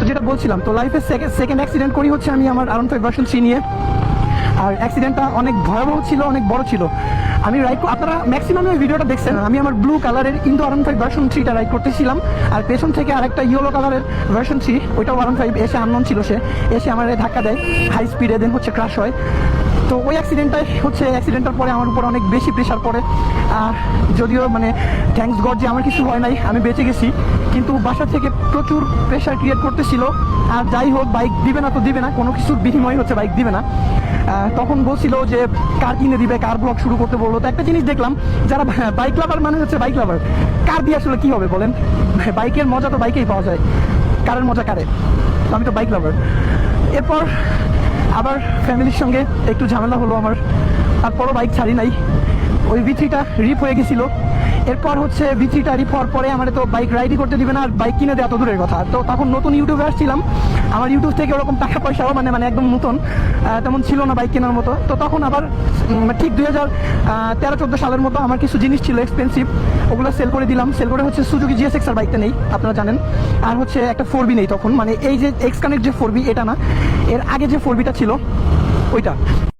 যেটা বলছিলাম, তো লাইফের সেকেন্ড অ্যাক্সিডেন্ট করি হচ্ছে আমি আমার R15 ভার্সন 3 নিয়ে। আর অ্যাক্সিডেন্টটা অনেক ভয়াবহ ছিল, অনেক বড় ছিল। আমি রাইড, আপনারা ম্যাক্সিমাম ওই ভিডিওটা দেখছেন, আমি আমার ব্লু কালারের ইন্দো R15 ভার্সন 3টা রাইড করতেছিলাম, আর পেছন থেকে আরেকটা ইয়েলো কালারের ভার্সন 3, ওইটাও R15, এসে আননোন ছিল, সে এসে আমার ধাক্কা দেয় হাই স্পিডে, দেন হচ্ছে ক্রাশ হয়। তো ওই অ্যাক্সিডেন্টের পরে আমার উপর অনেক বেশি প্রেশার পড়ে। যদিও মানে থ্যাঙ্কস গড যে আমার কিছু হয় নাই, আমি বেঁচে গেছি, কিন্তু বাসা থেকে প্রচুর প্রেশার ক্রিয়েট করতেছিল। আর যাই হোক, বাইক দিবে না তো দিবে না, কোনো কিছুর বিনিময় হচ্ছে বাইক দিবে না। তখন বলছিল যে কার কিনে দিবে, কার ব্লগ শুরু করতে বললো। তো একটা জিনিস দেখলাম, যারা বাইক লাভার মানে হচ্ছে বাইক লাভার, কার দিয়ে আসলে কী হবে বলেন? বাইকের মজা তো বাইকেই পাওয়া যায়, কারের মজা কারে। তো আমি তো বাইক লাভার। এরপর আবার ফ্যামিলির সঙ্গে একটু ঝামেলা হলো আমার, তারপরও বাইক ছাড়ি নাই। ওই V3টা রিপ হয়ে গেছিলো। এরপর হচ্ছে V3টা রিপ হওয়ার পরে আমার তো বাইক রাইডই করতে দিবে না, আর বাইক কিনে দেওয়া তো দূরের কথা। তো তখন নতুন ইউটিউবে আসছিলাম, আমার ইউটিউব থেকে ওরকম টাকা পয়সাও মানে একদম নতুন তেমন ছিল না বাইক কেনার মতো। তো তখন আবার ঠিক 2013-14 সালের মতো আমার কিছু জিনিস ছিল এক্সপেন্সিভ, ওগুলো সেল করে দিলাম। সেল করে হচ্ছে সুজুকি GSX আর বাইকটা নেই, আপনারা জানেন। আর হচ্ছে একটা 4B নেই তখন, মানে এই যে এক্স কানেক্ট যে 4B, এটা না, এর আগে যে 4Bটা ছিল ওইটা।